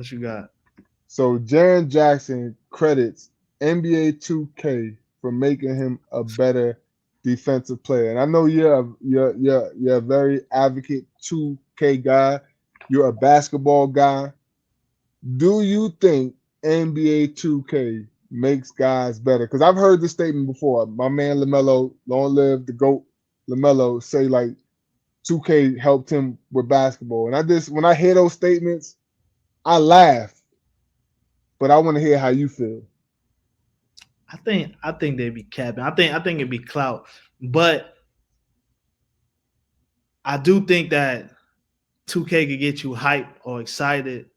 What you got? So Jaren Jackson credits NBA 2K for making him a better defensive player. And I know you're a very advocate 2K guy. You're a basketball guy. Do you think NBA 2K makes guys better? Because I've heard this statement before. My man Lamelo, long live the GOAT Lamelo, say like 2K helped him with basketball. And I just when I hear those statements, I laugh. But I want to hear how you feel. I think they'd be capping. I think it'd be clout. But I do think that 2K could get you hyped or excited,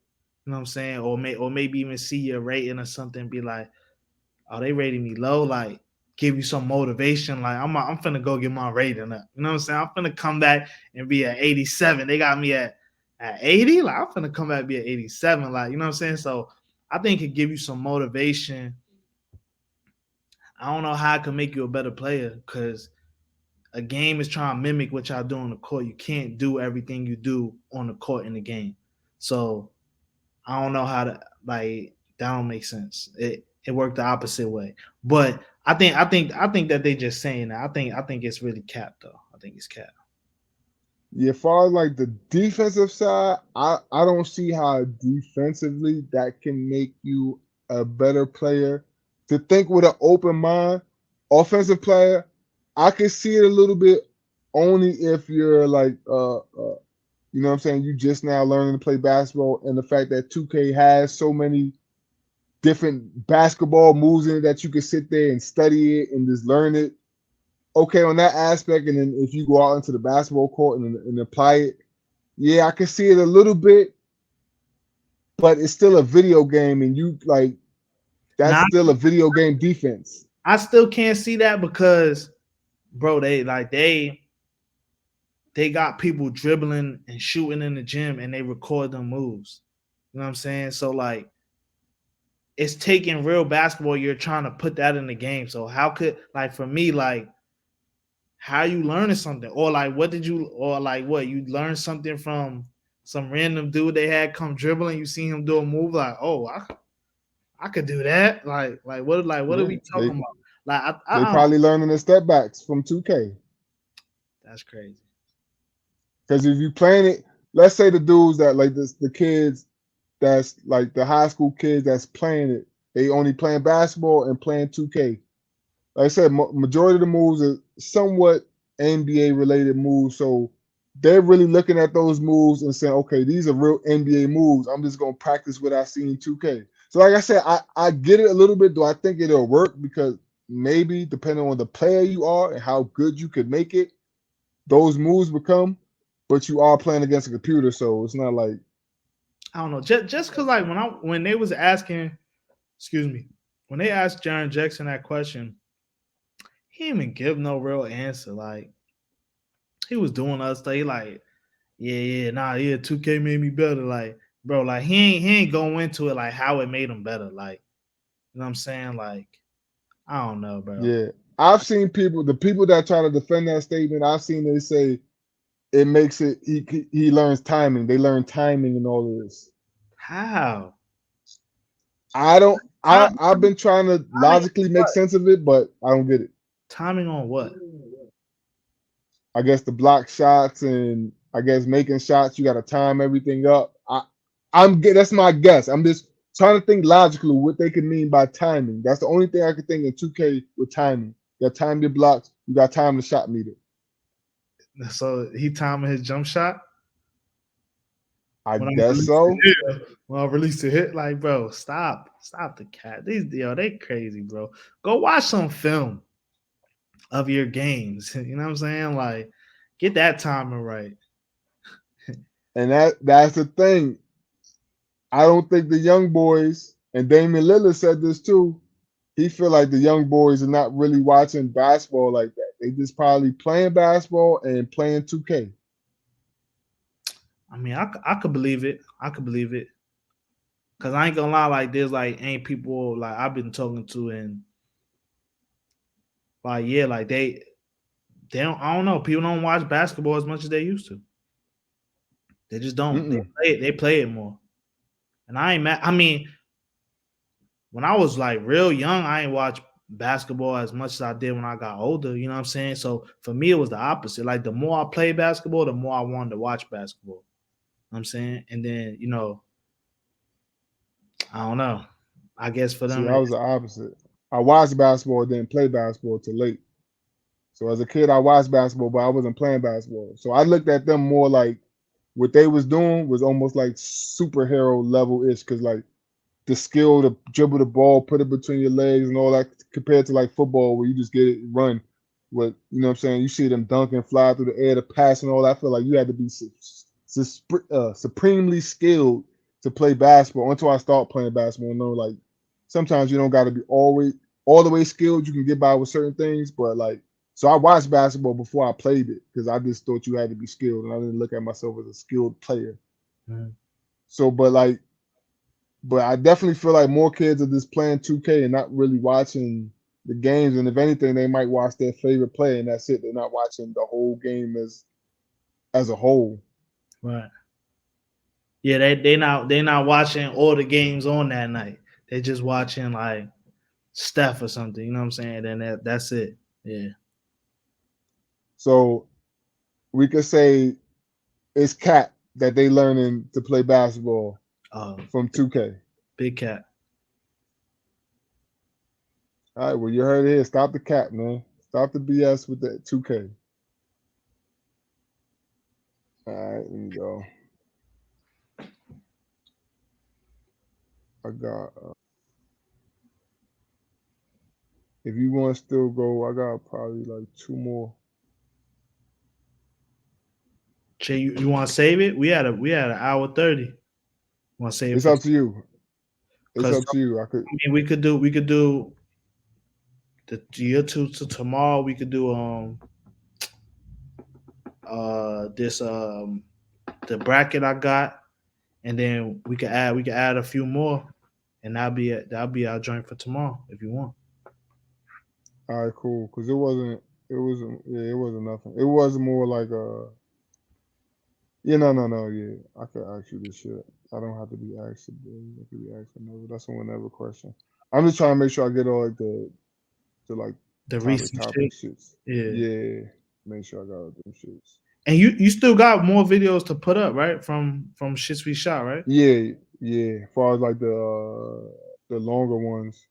you know what I'm saying? Or maybe even see your rating or something and be like, oh, they rating me low, like give you some motivation. Like I'm finna go get my rating up. You know what I'm saying? I'm finna come back and be at 87. They got me at 80. Like I'm finna come back and be at 87. Like, you know what I'm saying? So I think it give you some motivation. I don't know how it can make you a better player because a game is trying to mimic what y'all do on the court. You can't do everything you do on the court in the game. So I don't know how to like that don't make sense. It worked the opposite way. But I think that they just saying that. I think it's really cap though. I think it's cap. Yeah, as far as like the defensive side, I don't see how defensively that can make you a better player. To think with an open mind, offensive player, I can see it a little bit only if you're like you know what I'm saying, you just now learning to play basketball and the fact that 2K has so many different basketball moves in it that you can sit there and study it and just learn it. Okay, on that aspect, and then if you go out into the basketball court and apply it, yeah, I can see it a little bit, but it's still a video game, and you like that's Now still a video game defense. I still can't see that because bro, they got people dribbling and shooting in the gym and they record them moves. You know what I'm saying? So like it's taking real basketball, you're trying to put that in the game. So how could like for me, like how you learning something? Or like what did you or like what you learned something from some random dude they had come dribbling, you see him do a move like, oh, I could do that. Like what are Yeah, we talking about? Like they I don't probably learning the step backs from 2K. that's crazy. Because if you playing it, let's say the dudes that like this, the kids that's like the high school kids that's playing it, they only playing basketball and playing 2K. Like I said, majority of the moves are somewhat NBA related moves. So they're really looking at those moves and saying, okay, these are real NBA moves. I'm just gonna practice what I see in 2K. So like I said, I get it a little bit. Do I think it'll work? Because maybe depending on the player you are and how good you could make it, those moves become. But you are playing against a computer, so it's not like I don't know. Just cause like when they was asking, excuse me, when they asked Jaren Jackson that question, he didn't even give no real answer. Like he was doing us stuff. He like, yeah, 2K made me better. Like, bro, like he ain't go into it like how it made him better. Like, you know what I'm saying? Like, I don't know, bro. yeah. I've seen people, the people that try to defend that statement, I've seen they say it makes it he learns timing. They learn timing and all of this. How? I don't. Time, I've been trying to timing on logically make what? sense of it, but I don't get it. Timing on what? I guess the block shots and I guess making shots, you got to time everything up. That's my guess. I'm just trying to think logically what they could mean by timing. That's the only thing I could think in 2K with timing. You got time your blocks. You got time the shot meter. So he timing his jump shot I when I guess released the so. hit. When I released the hit, like, bro, stop the cat. They crazy, bro. Go watch some film of your games. You know what I'm saying? Like, get that timing right. And that's the thing. I don't think the young boys and Damian Lillard said this too. He feel like the young boys are not really watching basketball like that. They just probably playing basketball and playing 2K. I mean, I could believe it. I could believe it. Cause I ain't gonna lie, like there's like ain't people like I've been talking to and like yeah, like they don't I don't know, people don't watch basketball as much as they used to. They just don't. Mm-mm. They play it more. And I ain't mad. I mean, when I was like real young, I ain't watch basketball as much as I did when I got older. You know what I'm saying? So for me, it was the opposite. Like the more I played basketball, the more I wanted to watch basketball. You know what I'm saying? And then, I don't know. I guess for See, them, I was the opposite. I watched basketball, didn't play basketball till late. So as a kid, I watched basketball, but I wasn't playing basketball. So I looked at them more like what they was doing was almost like superhero level ish, because like the skill to dribble the ball, put it between your legs, and all that, compared to like football where you just get it run. What you know what I'm saying? You see them dunking, fly through the air, the pass and all that. I feel like you had to be supremely skilled to play basketball until I start playing basketball. You know, like sometimes you don't got to be always all the way skilled. You can get by with certain things, but like so I watched basketball before I played it because I just thought you had to be skilled, and I didn't look at myself as a skilled player. Mhm. So, but I definitely feel like more kids are just playing 2K and not really watching the games. And if anything, they might watch their favorite player, and that's it. They're not watching the whole game as a whole. Right. Yeah, they not watching all the games on that night. They just watching like Steph or something. You know what I'm saying? And that's it. Yeah. So we could say it's cat that they learning to play basketball from 2K. Big cat. All right, well you heard it here. Stop the cat, man. Stop the BS with the 2K. All right, let me go. I got. If you want to still go, I got probably like two more. Jay, you want to save it? We had an hour 30. Want to save it It's for? up to you. It's Because up to you. I could. I mean, we could do the year two to tomorrow. We could do this the bracket I got, and then we could add a few more, and that'll be our joint for tomorrow if you want. All right, cool. Cause it wasn't. It wasn't. Yeah, it wasn't nothing. It was more like Yeah, no, no, no. Yeah, I could ask you this shit. I don't have to be asked today. I could be asked whenever. That's a whenever question. I'm just trying to make sure I get all like the like The recent topic shit. shits. Yeah. Yeah, make sure I got all them shits. And you still got more videos to put up, right? From shits we shot, right? Yeah, yeah. As far as like the longer ones,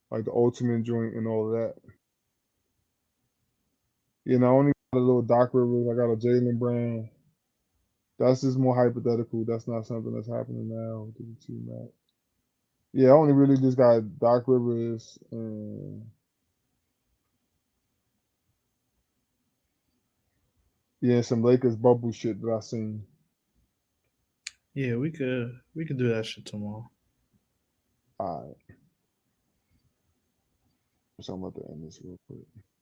like the ultimate joint and all of that. You know, I only got a little Doc Rivers. I got a Jalen Brown. That's just more hypothetical. That's not something that's happening now with the team, Mac. Yeah, I only really just got Doc Rivers and yeah, some Lakers bubble shit that I seen. Yeah, we could do that shit tomorrow. All right, so I'm about to end this real quick.